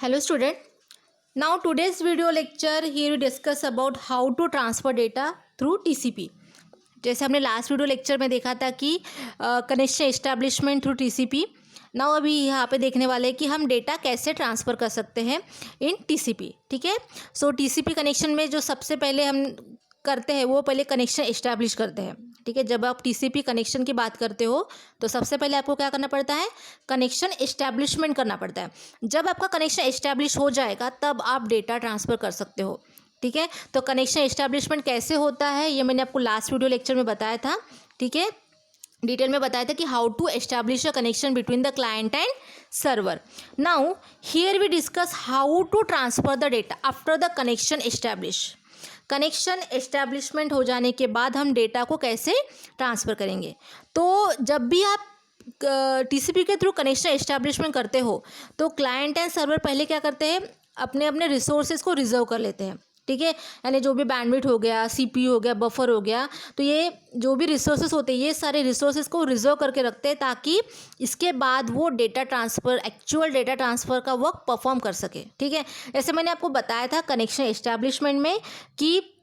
Hello student. Now today's video lecture here we discuss about how to transfer data through TCP. जैसे हमने last video lecture में देखा था कि connection establishment through TCP. Now अभी यहाँ पे देखने वाले हैं कि हम डेटा कैसे ट्रांसफ़र कर सकते हैं इन TCP. ठीक है. सो TCP कनेक्शन में जो सबसे पहले हम करते हैं वो पहले कनेक्शन एस्टैब्लिश करते हैं. ठीक है. जब आप TCP कनेक्शन की बात करते हो तो सबसे पहले आपको क्या करना पड़ता है, कनेक्शन एस्टैब्लिशमेंट करना पड़ता है. जब आपका कनेक्शन एस्टैब्लिश हो जाएगा तब आप डेटा ट्रांसफ़र कर सकते हो. ठीक है. तो कनेक्शन एस्टैब्लिशमेंट कैसे होता है ये मैंने आपको लास्ट वीडियो लेक्चर में बताया था. ठीक है. डिटेल में बताया था कि how to establish a connection between the client and server. Now here we discuss how to transfer the data after the connection establish. Connection establishment हो जाने के बाद हम डेटा को कैसे ट्रांसफ़र करेंगे. तो जब भी आप TCP के थ्रू कनेक्शन एस्टैब्लिशमेंट करते हो तो क्लाइंट एंड सर्वर पहले क्या करते हैं, अपने अपने रिसोर्सेज को रिजर्व कर लेते हैं. ठीक है. यानी जो भी बैंडविड्थ हो गया, CPU हो गया, बफर हो गया, तो ये जो भी रिसोर्सेज होते हैं ये सारे रिसोर्सेज को रिजर्व करके रखते हैं ताकि इसके बाद वो data transfer, actual data transfer का वर्क परफॉर्म कर सके. ठीक है. ऐसे मैंने आपको बताया था कनेक्शन एस्टैब्लिशमेंट में कि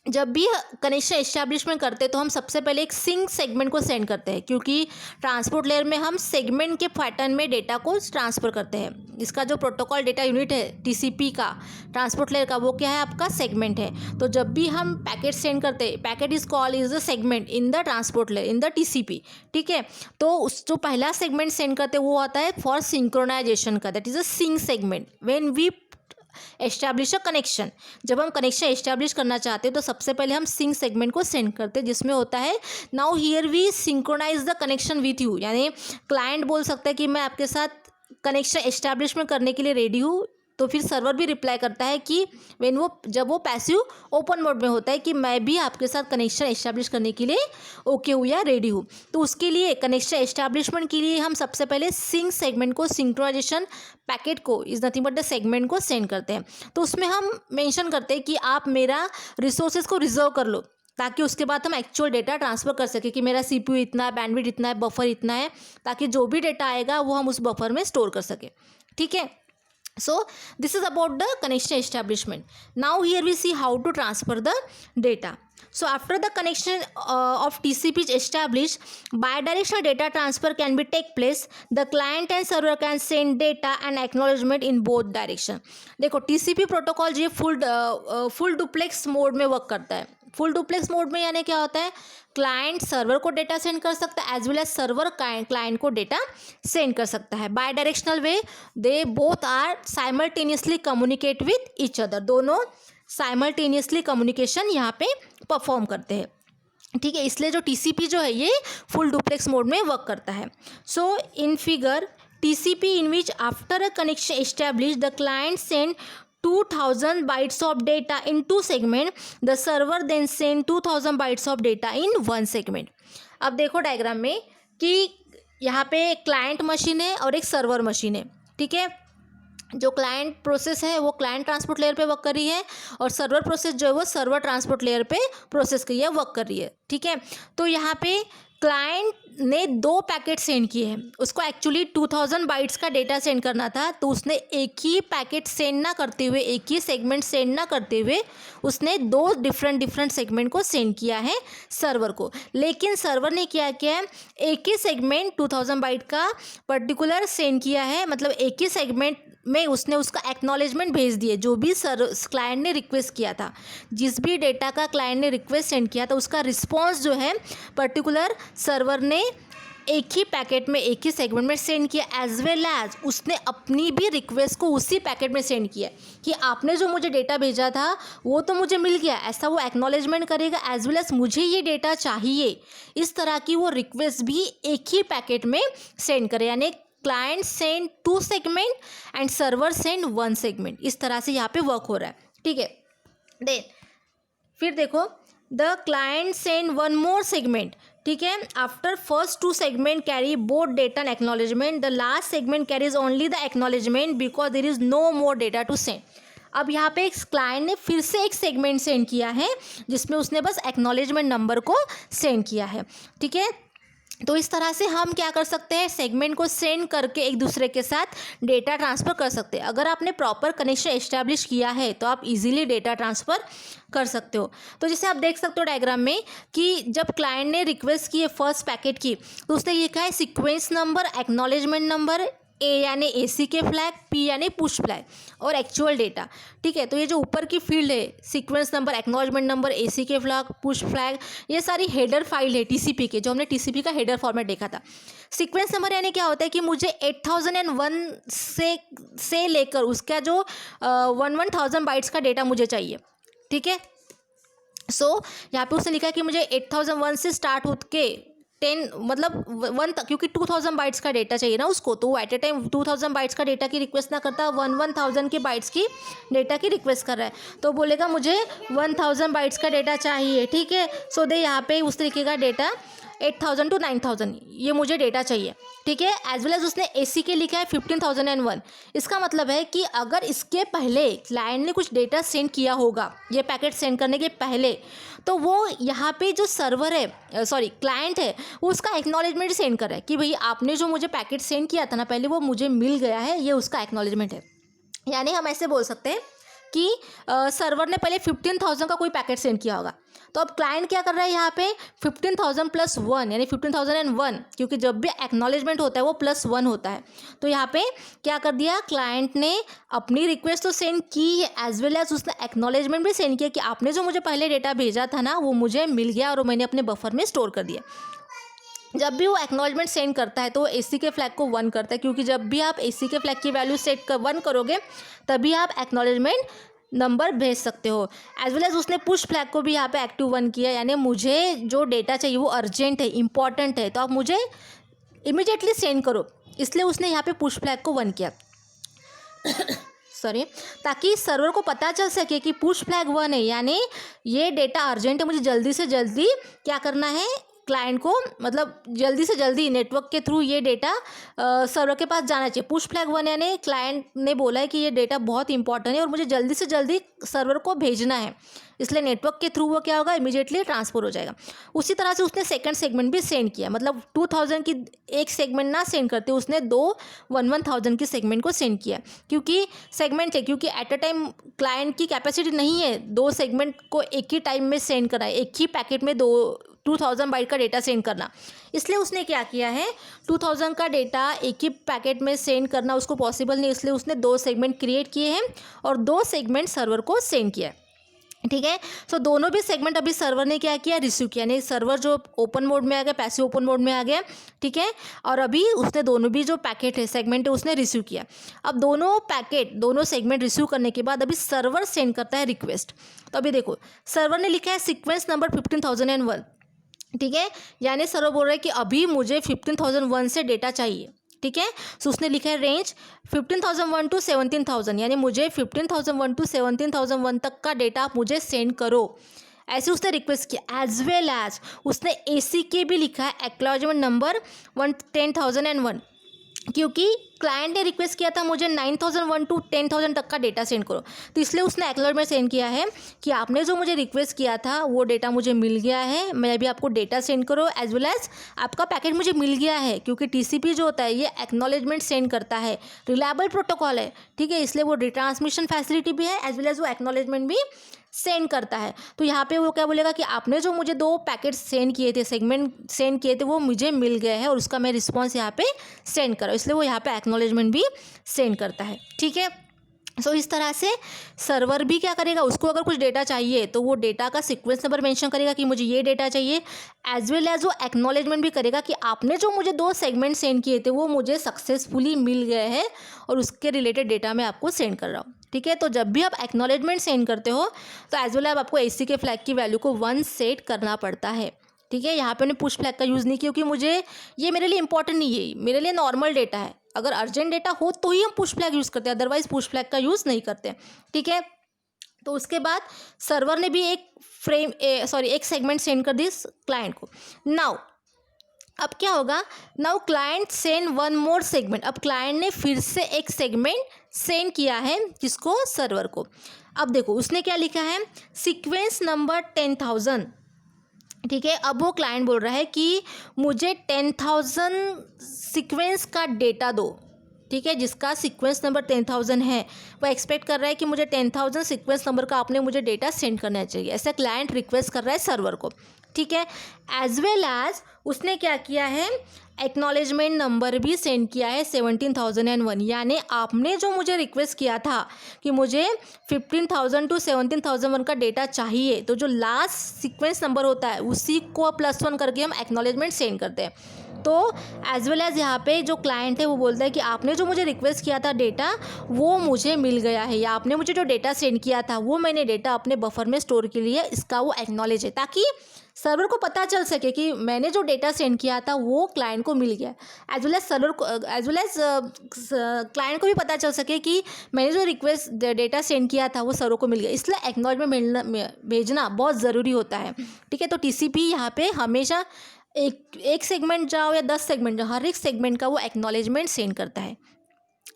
जब भी कनेक्शन एस्टैब्लिशमेंट करते हैं तो हम सबसे पहले एक सिंक सेगमेंट को सेंड करते हैं, क्योंकि ट्रांसपोर्ट लेयर में हम सेगमेंट के पैटर्न में डेटा को ट्रांसफ़र करते हैं. इसका जो प्रोटोकॉल डेटा यूनिट है TCP का, ट्रांसपोर्ट लेयर का, वो क्या है, आपका सेगमेंट है. तो जब भी हम पैकेट सेंड करते हैं, packet is called is the segment in the transport layer in the TCP. ठीक है. तो उस जो पहला सेगमेंट सेंड करते हैं वो आता है फॉर सिंक्रोनाइजेशन का, that is a sync segment. When we establish a connection, जब हम कनेक्शन एस्टैब्लिश करना चाहते हैं तो सबसे पहले हम सिंक सेगमेंट को सेंड करते हैं जिसमें होता है now here we synchronize the connection with you. यानी क्लाइंट बोल सकता है कि मैं आपके साथ कनेक्शन एस्टैब्लिशमेंट करने के लिए रेडी हूँ, तो फिर सर्वर भी रिप्लाई करता है कि जब वो पैसिव ओपन मोड में होता है कि मैं भी आपके साथ कनेक्शन एस्टैब्लिश करने के लिए ओके हूँ या रेडी हूँ. तो उसके लिए कनेक्शन एस्टैब्लिशमेंट के लिए हम सबसे पहले सिंक सेगमेंट को, सिंक्रोनाइजेशन पैकेट को, is nothing but the segment को सेंड करते हैं. तो उसमें हम मेंशन करते हैं कि आप मेरा रिसोर्सेज को रिजर्व कर लो ताकि उसके बाद हम एक्चुअल डेटा ट्रांसफ़र कर सकें कि मेरा CPU इतना है, बैंडविड्थ इतना है, बफर इतना है, ताकि जो भी डेटा आएगा वो हम उस बफर में स्टोर कर सकें. ठीक है. So this is about the connection establishment. Now here we see how to transfer the data. So after the connection of TCP is established, bidirectional data transfer can be take place. The client and server can send data and acknowledgement in both direction. देखो TCP protocol ये full duplex mode में work करता है. Full duplex mode में यानी क्या होता है, क्लाइंट सर्वर को डेटा सेंड कर सकता है as well as server client को डेटा सेंड कर सकता है. Bidirectional way they both are simultaneously communicate with each other. दोनों साइमल्टेनियसली कम्युनिकेशन यहाँ पे परफॉर्म करते हैं. ठीक है. इसलिए जो TCP जो है ये फुल डुप्लेक्स मोड में वर्क करता है. So in figure TCP in which after a connection established the client send 2000 bytes of data in two segment, the server then send 2000 bytes of data in one segment. अब देखो diagram में कि यहाँ पे एक client machine है और एक सर्वर मशीन है. ठीक है. जो क्लाइंट प्रोसेस है वो क्लाइंट ट्रांसपोर्ट लेयर पे वर्क कर रही है और सर्वर प्रोसेस जो है वो सर्वर ट्रांसपोर्ट लेयर पे प्रोसेस कर रही है, वर्क कर रही है. ठीक है. तो यहाँ पे क्लाइंट ने 2 पैकेट सेंड किए हैं. उसको एक्चुअली 2000 बाइट्स का डेटा सेंड करना था, तो उसने एक ही पैकेट सेंड ना करते हुए, एक ही सेगमेंट सेंड ना करते हुए उसने 2 डिफरेंट सेगमेंट को सेंड किया है सर्वर को. लेकिन सर्वर ने क्या किया है, एक ही सेगमेंट 2000 बाइट का पर्टिकुलर सेंड किया है. मतलब एक ही सेगमेंट में उसने उसका एक्नॉलेजमेंट भेज दिए. जो भी क्लाइंट ने रिक्वेस्ट किया था, जिस भी डेटा का क्लाइंट ने रिक्वेस्ट सेंड किया था, उसका रिस्पॉन्स जो है पर्टिकुलर सर्वर ने एक ही पैकेट में, एक ही सेगमेंट में सेंड किया. एज वेल एज उसने अपनी भी रिक्वेस्ट को उसी पैकेट में सेंड किया कि आपने जो मुझे डेटा भेजा था वो तो मुझे मिल गया, ऐसा वो एक्नॉलेजमेंट करेगा. एज वेल एज मुझे ये डेटा चाहिए, इस तरह की वो रिक्वेस्ट भी एक ही पैकेट में सेंड करे. यानी client send 2 segment and server send 1 segment. इस तरह से यहाँ पे वर्क हो रहा है. ठीक है. देन फिर देखो the client send 1 more segment. ठीक है. After first 2 segment carry both data and acknowledgement, the last segment carries only the acknowledgement because there is no more data to send. अब यहाँ पे एक क्लाइंट ने फिर से एक सेगमेंट सेंड किया है जिसमें उसने बस एक्नॉलेजमेंट नंबर को सेंड किया है. ठीक है. तो इस तरह से हम क्या कर सकते हैं, सेगमेंट को सेंड करके एक दूसरे के साथ डेटा ट्रांसफ़र कर सकते हैं। अगर आपने प्रॉपर कनेक्शन एस्टैब्लिश किया है तो आप इजीली डेटा ट्रांसफ़र कर सकते हो। तो जैसे आप देख सकते हो डायग्राम में कि जब क्लाइंट ने रिक्वेस्ट की है फर्स्ट पैकेट की, तो उसने लिखा है सीक्वेंस नंबर, एक्नॉलेजमेंट नंबर, ए यानी एसी के फ्लैग, पी यानी पुश फ्लैग और एक्चुअल डेटा। ठीक है, तो ये जो ऊपर की फील्ड है, sequence number, acknowledgement number, AC के फ्लैग, पुश फ्लैग, ये सारी हेडर फाइल है टीसीपी के, जो हमने टीसीपी का हेडर फॉर्मेट देखा था। सीक्वेंस नंबर यानी क्या होता है कि मुझे 8001 से लेकर उसका जो 1000 बाइट्स का डेटा मुझे चाहिए। ठीक है, यहाँ पे उसने लिखा है कि मुझे 8001 से स्टार्ट होकर के 10 मतलब 1 तक, क्योंकि 2000 बाइट्स का डेटा चाहिए ना उसको, तो वो एट ए टाइम 2000 बाइट्स का डेटा की रिक्वेस्ट ना करता, 1000 के बाइट्स की डेटा की रिक्वेस्ट कर रहा है। तो बोलेगा मुझे 1000 बाइट्स का डेटा चाहिए। ठीक है, सो दे यहाँ पे उस तरीके का डेटा 8000 to 9000 ये मुझे डेटा चाहिए। ठीक है, एज वेल एज उसने एसी के लिखा है 15001। इसका मतलब है कि अगर इसके पहले क्लाइंट ने कुछ डेटा सेंड किया होगा, ये पैकेट सेंड करने के पहले, तो वो यहाँ पे जो सर्वर है, सॉरी क्लाइंट है, वो उसका एक्नॉलेजमेंट सेंड कर रहा है कि भाई आपने जो मुझे पैकेट सेंड किया था ना पहले, वो मुझे मिल गया है, ये उसका एक्नॉलेजमेंट है। यानी हम ऐसे बोल सकते हैं कि सर्वर ने पहले 15000 का कोई पैकेट सेंड किया होगा, तो अब क्लाइंट क्या कर रहा है यहाँ पे 15000 + 1 यानी 15001, क्योंकि जब भी एक्नॉलेजमेंट होता है वो +1 होता है। तो यहाँ पे क्या कर दिया, क्लाइंट ने अपनी रिक्वेस्ट तो सेंड की है, एज वेल एज उसने एक्नॉलेजमेंट भी सेंड किया कि आपने जो मुझे पहले डेटा भेजा था ना वो मुझे मिल गया और मैंने अपने बफर में स्टोर कर दिया। जब भी वो एक्नॉलेजमेंट सेंड करता है तो वो एसी के फ्लैग को 1 करता है, क्योंकि जब भी आप एसी के फ्लैग की वैल्यू सेट कर 1 करोगे तभी आप एक्नॉलेजमेंट नंबर भेज सकते हो। एज वेल एज उसने पुश फ्लैग को भी यहाँ पे एक्टिव 1 किया, यानी मुझे जो डेटा चाहिए वो अर्जेंट है, इंपॉर्टेंट है, तो आप मुझे इमिडिएटली सेंड करो, इसलिए उसने यहाँ पे पुश फ्लैग को 1 किया सॉरी, ताकि सर्वर को पता चल सके कि पुश फ्लैग 1 है, यानी ये डेटा अर्जेंट है, मुझे जल्दी से जल्दी क्या करना है, क्लाइंट को मतलब जल्दी से जल्दी नेटवर्क के थ्रू ये डेटा सर्वर के पास जाना चाहिए। पुश फ्लैग 1 यानी क्लाइंट ने बोला है कि ये डेटा बहुत इंपॉर्टेंट है और मुझे जल्दी से जल्दी सर्वर को भेजना है, इसलिए नेटवर्क के थ्रू वो क्या होगा, इमीडिएटली ट्रांसफर हो जाएगा। उसी तरह से उसने सेकंड सेगमेंट भी सेंड किया, मतलब 2000 की एक सेगमेंट ना सेंड करते उसने 2 1000 की सेगमेंट को सेंड किया, क्योंकि सेगमेंट है, क्योंकि एट अ टाइम क्लाइंट की कैपेसिटी नहीं है 2 सेगमेंट को एक ही टाइम में सेंड करना है, एक ही पैकेट में 2000 बाइट का डेटा सेंड करना। इसलिए उसने क्या किया है, 2000 का डेटा एक ही पैकेट में सेंड करना उसको पॉसिबल नहीं, इसलिए उसने 2 सेगमेंट क्रिएट किए हैं और 2 सेगमेंट सर्वर को सेंड किया है। ठीक है, सो दोनों भी सेगमेंट अभी सर्वर ने क्या किया, रिसीव किया, यानी सर्वर जो ओपन मोड में आ गया, पैसिव ओपन मोड में आ गया। ठीक है, और अभी उसने दोनों भी जो पैकेट है, सेगमेंट है, उसने रिसीव किया। अब दोनों सेगमेंट रिसीव करने के बाद अभी सर्वर सेंड करता है रिक्वेस्ट। तो अभी देखो, सर्वर ने लिखा है सीक्वेंस नंबर 15001। ठीक है, यानी सर्वर बोल रहा है कि अभी मुझे 15001 से डेटा चाहिए। ठीक है, सो उसने लिखा है रेंज 15001 to 17000, यानी मुझे 15001 to 17001 तक का डेटा आप मुझे सेंड करो, ऐसे उसने रिक्वेस्ट किया। एज वेल एज उसने एसी के भी लिखा है एक्नॉलेजमेंट नंबर 10001, क्योंकि क्लाइंट ने रिक्वेस्ट किया था मुझे 9001 to 10000 तक का डेटा सेंड करो, तो इसलिए उसने एक्नॉलेजमेंट सेंड किया है कि आपने जो मुझे रिक्वेस्ट किया था वो डेटा मुझे मिल गया है, मैं अभी आपको डेटा सेंड करो, एज वेल एज आपका पैकेट मुझे मिल गया है, क्योंकि टीसीपी जो होता है ये एक्नॉलेजमेंट सेंड करता है, रिलायबल प्रोटोकॉल है। ठीक है, इसलिए वो रिट्रांसमिशन फैसिलिटी भी है, एज वेल एज वो एक्नॉलेजमेंट भी सेंड करता है। तो यहाँ पे वो क्या बोलेगा कि आपने जो मुझे 2 पैकेट सेंड किए थे, सेगमेंट सेंड किए थे, वो मुझे मिल गए हैं और उसका मैं रिस्पॉन्स यहाँ पे सेंड करा, इसलिए वो यहाँ पे एक्नॉलेजमेंट भी सेंड करता है। ठीक है, सो इस तरह से सर्वर भी क्या करेगा, उसको अगर कुछ डेटा चाहिए तो वो डेटा का सीक्वेंस नंबर मेंशन करेगा कि मुझे ये डेटा चाहिए, एज वेल एज वो एक्नॉलेजमेंट भी करेगा कि आपने जो मुझे 2 सेगमेंट सेंड किए थे वो मुझे सक्सेसफुली मिल गए हैं और उसके रिलेटेड डेटा मैं आपको सेंड कर रहा हूँ। ठीक है, तो जब भी आप एक्नॉलेजमेंट सेंड करते हो तो एज वेल एज आपको एसी के फ्लैग की वैल्यू को 1 सेट करना पड़ता है। ठीक है, यहाँ पे मैंने पुश फ्लैग का यूज़ नहीं किया क्योंकि मुझे ये मेरे लिए इंपॉर्टेंट नहीं है, मेरे लिए नॉर्मल डेटा है, अगर अर्जेंट डेटा हो तो ही हम पुश फ्लैग यूज़ करते हैं, अदरवाइज पुश फ्लैग का यूज़ नहीं करते हैं। ठीक है, तो उसके बाद सर्वर ने भी एक सेगमेंट सेंड कर दी क्लाइंट को। नाउ अब क्या होगा, now client send 1 more segment, अब क्लाइंट ने फिर से एक सेगमेंट सेंड किया है, किसको, सर्वर को। अब देखो उसने क्या लिखा है, सीक्वेंस नंबर 10000, ठीक है। अब वो क्लाइंट बोल रहा है कि मुझे 10,000 सीक्वेंस का डेटा दो, ठीक है, जिसका सीक्वेंस नंबर 10,000 है। वो एक्सपेक्ट कर रहा है कि मुझे 10,000 सीक्वेंस नंबर का आपने मुझे डेटा सेंड करना चाहिए, ऐसा क्लाइंट रिक्वेस्ट कर रहा है सर्वर को, ठीक है। एज वेल एज उसने क्या किया है, एक्नॉलेजमेंट नंबर भी सेंड किया है 17,001। यानी आपने जो मुझे रिक्वेस्ट किया था कि मुझे 15,000 to 17,001 का डेटा चाहिए, तो जो लास्ट सीक्वेंस नंबर होता है उसी को +1 करके हम एक्नॉलेजमेंट सेंड करते हैं। तो एज वेल एज यहाँ पे जो क्लाइंट है वो बोलता है कि आपने जो मुझे रिक्वेस्ट किया था डेटा वो मुझे मिल गया है, या आपने मुझे जो डेटा सेंड किया था वो मैंने डेटा अपने बफर में स्टोर के लिए, इसका वो एक्नॉलेज है, ताकि सर्वर को पता चल सके कि मैंने जो डेटा सेंड किया था वो क्लाइंट को मिल गया। एज वेल एज सर्वर को, एज वेल एज क्लाइंट को भी पता चल सके कि मैंने जो रिक्वेस्ट डेटा सेंड किया था वो सर्वर को मिल गया। इसलिए एक्नॉलेजमेंट भेजना बहुत ज़रूरी होता है, ठीक है। तो टीसीपी यहाँ पे हमेशा एक सेगमेंट जाओ या 10 सेगमेंट जाओ, हर एक सेगमेंट का वो एक्नॉलेजमेंट सेंड करता है,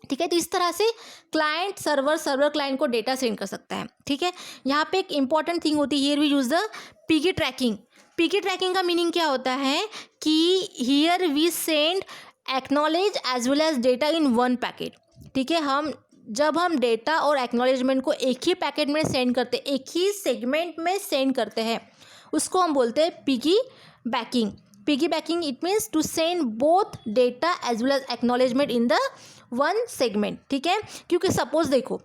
ठीक है। तो इस तरह से क्लाइंट सर्वर क्लाइंट को डेटा सेंड कर सकता है, ठीक है। यहाँ पे एक इंपॉर्टेंट थिंग होती है, here we use the piggy tracking. Piggy tracking का मीनिंग क्या होता है कि here we send acknowledge as well as data in one packet, ठीक है। जब हम डेटा और एक्नॉलेजमेंट को एक ही पैकेट में सेंड करते, एक ही सेगमेंट में सेंड करते हैं, उसको हम बोलते हैं piggybacking. Piggybacking it means to send both data as well as acknowledgement in the one segment, ठीक है। क्योंकि सपोज देखो,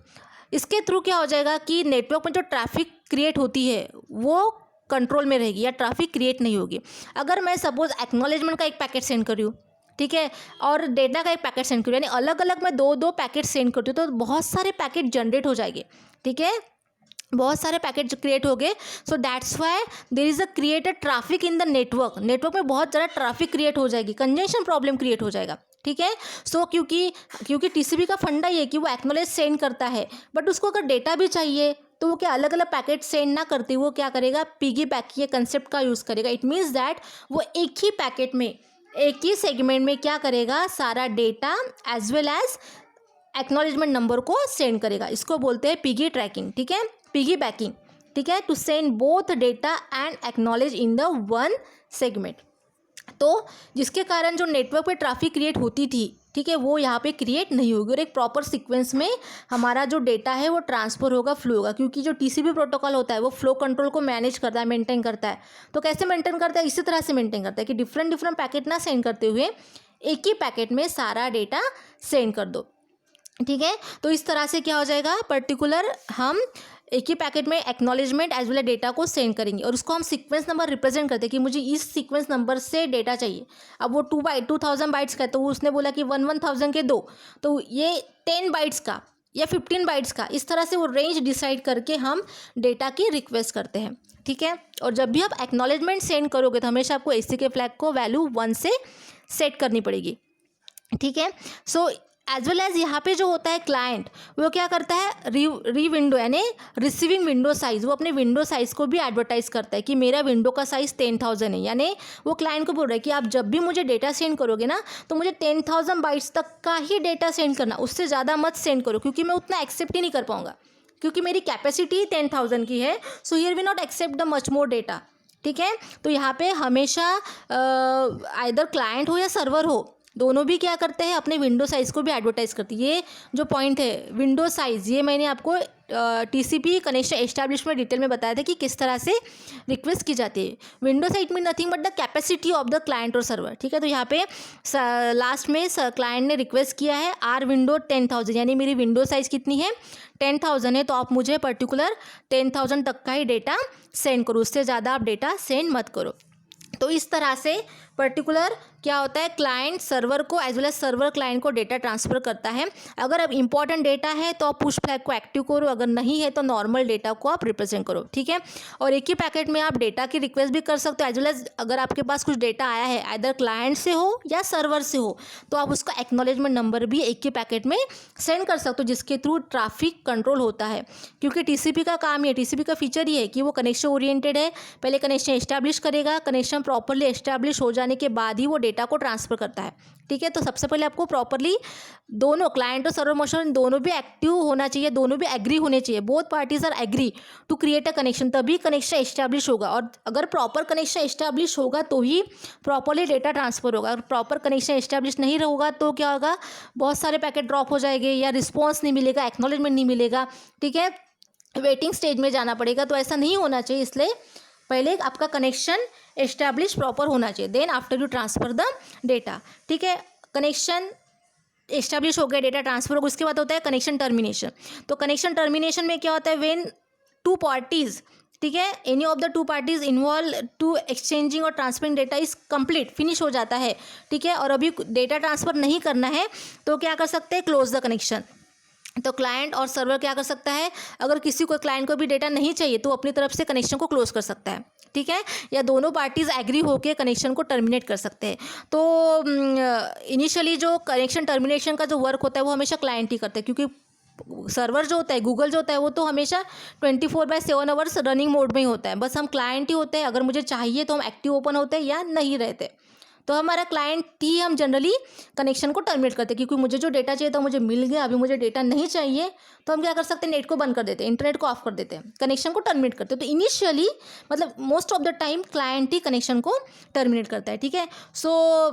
इसके थ्रू क्या हो जाएगा कि नेटवर्क में जो ट्रैफिक क्रिएट होती है वो कंट्रोल में रहेगी या ट्रैफिक क्रिएट नहीं होगी। अगर मैं सपोज एक्नॉलेजमेंट का एक पैकेट सेंड कर रही हूँ, ठीक है, और डेटा का एक पैकेट सेंड कर रही हूँ, यानी अलग अलग मैं दो पैकेट सेंड करती हूँ, तो बहुत सारे पैकेट जनरेट हो जाएंगे, ठीक है, बहुत सारे पैकेट क्रिएट हो गए। So that's why there is a created traffic in the network में बहुत ज़्यादा ट्रैफिक क्रिएट हो जाएगी, कंजेशन प्रॉब्लम क्रिएट हो जाएगा, ठीक है। सो क्योंकि टीसीपी का फंडा ये कि वो एक्नॉलेज सेंड करता है, बट उसको अगर डेटा भी चाहिए तो वो क्या अलग अलग पैकेट सेंड ना करते, वो क्या करेगा, पिगी बैक ये कंसेप्ट का यूज़ करेगा। इट मीन्स दैट वो एक ही पैकेट में, एक ही सेगमेंट में क्या करेगा, सारा data as well as acknowledgement number को सेंड करेगा। इसको बोलते हैं पिगी ट्रैकिंग, ठीक है, पिगी बैकिंग, ठीक है, to send both data and acknowledge in the one segment. तो जिसके कारण जो नेटवर्क पे ट्रैफिक क्रिएट होती थी, ठीक है, वो यहाँ पे क्रिएट नहीं होगी और एक प्रॉपर सीक्वेंस में हमारा जो डेटा है वो ट्रांसफ़र होगा, फ्लो होगा। क्योंकि जो टीसीपी प्रोटोकॉल होता है वो फ्लो कंट्रोल को मैनेज करता है, मेंटेन करता है। तो कैसे मेंटेन करता है, इसी तरह से मेंटेन करता है कि डिफरेंट पैकेट ना सेंड करते हुए एक ही पैकेट में सारा डेटा सेंड कर दो, ठीक है। तो इस तरह से क्या हो जाएगा, पर्टिकुलर हम एक ही पैकेट में acknowledgement as well as data को सेंड करेंगे और उसको हम सीक्वेंस नंबर रिप्रेजेंट करते हैं कि मुझे इस सीक्वेंस नंबर से डेटा चाहिए। अब वो 2,000 बाइट्स का है, तो उसने बोला कि 1,000 के दो, तो ये 10 बाइट्स का या 15 बाइट्स का, इस तरह से वो रेंज डिसाइड करके हम डेटा की रिक्वेस्ट करते हैं, ठीक है। और जब भी आप एक्नॉलेजमेंट सेंड करोगे तो हमेशा आपको एसीके फ्लैग को वैल्यू 1 से सेट करनी पड़ेगी, ठीक है। सो एज वेल एज यहाँ पे जो होता है क्लाइंट, वो क्या करता है, री विंडो यानी रिसीविंग विंडो साइज़, वो अपने विंडो साइज़ को भी एडवर्टाइज करता है कि मेरा विंडो का साइज़ 10,000 है। यानी वो क्लाइंट को बोल रहा है कि आप जब भी मुझे डेटा सेंड करोगे ना, तो मुझे 10,000 बाइट्स तक का ही डेटा सेंड करना, उससे ज़्यादा मत सेंड करो, क्योंकि मैं उतना एक्सेप्ट ही नहीं कर पाऊँगा, क्योंकि मेरी कैपेसिटी 10,000 की है। So here we not accept the much more data, ठीक है। तो यहाँ पे हमेशा आइदर क्लाइंट हो या सर्वर हो, दोनों भी क्या करते हैं, अपने विंडो साइज़ को भी एडवर्टाइज करती है। ये जो पॉइंट है विंडो साइज़, ये मैंने आपको टीसीपी कनेक्शन एस्टैब्लिश में डिटेल में बताया था कि किस तरह से रिक्वेस्ट की जाती है। Window size mean nothing but the capacity of the client और सर्वर, ठीक है। तो यहाँ पे लास्ट में क्लाइंट ने रिक्वेस्ट किया है आर विंडो 10,000, यानी मेरी विंडो साइज़ कितनी है, 10,000 है, तो आप मुझे पर्टिकुलर 10,000 तक का ही डेटा सेंड करो, उससे ज़्यादा आप डेटा सेंड मत करो। तो इस तरह से पर्टिकुलर क्या होता है, क्लाइंट सर्वर को as well as server client को डेटा ट्रांसफ़र करता है। अगर अब इंपॉर्टेंट डेटा है तो आप पुश फ्लैग को एक्टिव करो, अगर नहीं है तो नॉर्मल डेटा को आप रिप्रेजेंट करो, ठीक है। और एक ही पैकेट में आप डेटा की रिक्वेस्ट भी कर सकते हो, एज वेल एज अगर आपके पास कुछ डेटा आया है आइदर क्लाइंट से हो या सर्वर से हो, तो आप उसका एक्नॉलेजमेंट नंबर भी एक ही पैकेट में सेंड कर सकते हो, जिसके थ्रू ट्रैफिक कंट्रोल होता है। क्योंकि टीसीपी का काम, ये टीसीपी का फीचर ये है कि वो कनेक्शन ओरिएंटेड है, पहले कनेक्शन एस्टैब्लिश करेगा, कनेक्शन प्रॉपरली एस्टैब्लिश हो जाने के बाद ही वो डेटा को ट्रांसफ़र करता है, ठीक है। तो सबसे पहले आपको प्रॉपरली दोनों क्लाइंट और सर्वर मोशन दोनों भी एक्टिव होना चाहिए, दोनों भी एग्री होने चाहिए, both parties are agree to create a connection, तभी कनेक्शन एस्टैब्लिश होगा। और अगर प्रॉपर कनेक्शन एस्टैब्लिश होगा तो ही प्रॉपरली डेटा ट्रांसफ़र होगा। अगर प्रॉपर कनेक्शन एस्टैब्लिश नहीं होगा तो क्या होगा, बहुत सारे पैकेट ड्रॉप हो जाएंगे या रिस्पॉन्स नहीं मिलेगा, एक्नॉलेजमेंट नहीं मिलेगा, ठीक है, वेटिंग स्टेज में जाना पड़ेगा। तो ऐसा नहीं होना चाहिए, इसलिए पहले आपका कनेक्शन एस्टैब्लिश प्रॉपर होना चाहिए, then after you transfer the data, ठीक है। कनेक्शन एस्टैब्लिश हो गया, डेटा ट्रांसफर हो गया, उसके बाद होता है कनेक्शन टर्मिनेशन। तो कनेक्शन टर्मिनेशन में क्या होता है, व्हेन टू पार्टीज, ठीक है, any of the two parties involve to exchanging और transferring data is complete, finish हो जाता है, ठीक है, और अभी डेटा ट्रांसफ़र नहीं करना है तो क्या कर सकते हैं, क्लोज द कनेक्शन। तो क्लाइंट और सर्वर क्या कर सकता है, अगर किसी को क्लाइंट को भी डेटा नहीं चाहिए तो अपनी तरफ से कनेक्शन को क्लोज कर सकता है, ठीक है, या दोनों पार्टीज एग्री होकर कनेक्शन को टर्मिनेट कर सकते हैं। तो इनिशियली जो कनेक्शन टर्मिनेशन का जो वर्क होता है वो हमेशा क्लाइंट ही करते हैं, क्योंकि सर्वर जो होता है, गूगल जो होता है, वो तो हमेशा 24/7 आवर्स रनिंग मोड में ही होता है, बस हम क्लाइंट ही होते हैं। अगर मुझे चाहिए तो हम एक्टिव ओपन होते हैं या नहीं रहते, तो हमारा क्लाइंट ही हम जनरली कनेक्शन को टर्मिनेट करते हैं, क्योंकि मुझे जो डेटा चाहिए था मुझे मिल गया, अभी मुझे डेटा नहीं चाहिए तो हम क्या कर सकते हैं, नेट को बंद कर देते हैं, इंटरनेट को ऑफ कर देते हैं, कनेक्शन को टर्मिनेट करते हैं। तो इनिशियली मतलब most of the time client he connection को टर्मिनेट करता है, ठीक है। सो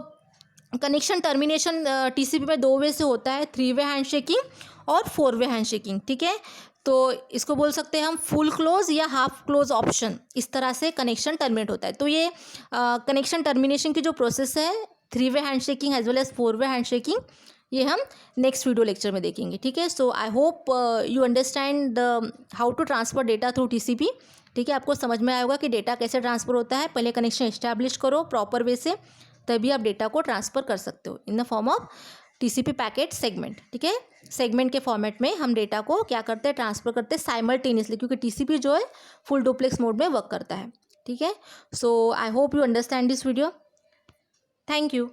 कनेक्शन टर्मिनेशन टीसीपी में 2 वे से होता है, 3 वे हैंडशेकिंग और 4 वे हैंडशेकिंग, ठीक है। तो इसको बोल सकते हैं हम फुल क्लोज या हाफ क्लोज ऑप्शन, इस तरह से कनेक्शन टर्मिनेट होता है। तो ये कनेक्शन टर्मिनेशन की जो प्रोसेस है, 3 way handshaking as well as 4 way handshaking, ये हम नेक्स्ट वीडियो लेक्चर में देखेंगे, ठीक है। So I hope you understand how to transfer data through TCP, ठीक है। आपको समझ में आया होगा कि डेटा कैसे ट्रांसफ़र होता है। पहले कनेक्शन एस्टैब्लिश करो प्रॉपर वे से, तभी आप डेटा को ट्रांसफ़र कर सकते हो in the form of TCP packet segment, ठीक है। सेगमेंट के फॉर्मेट में हम डेटा को क्या करते हैं, ट्रांसफ़र करते हैं साइमल्टेनियसली, क्योंकि टीसीपी जो है फुल डुप्लेक्स मोड में वर्क करता है, ठीक है। So I hope you understand this video, thank you.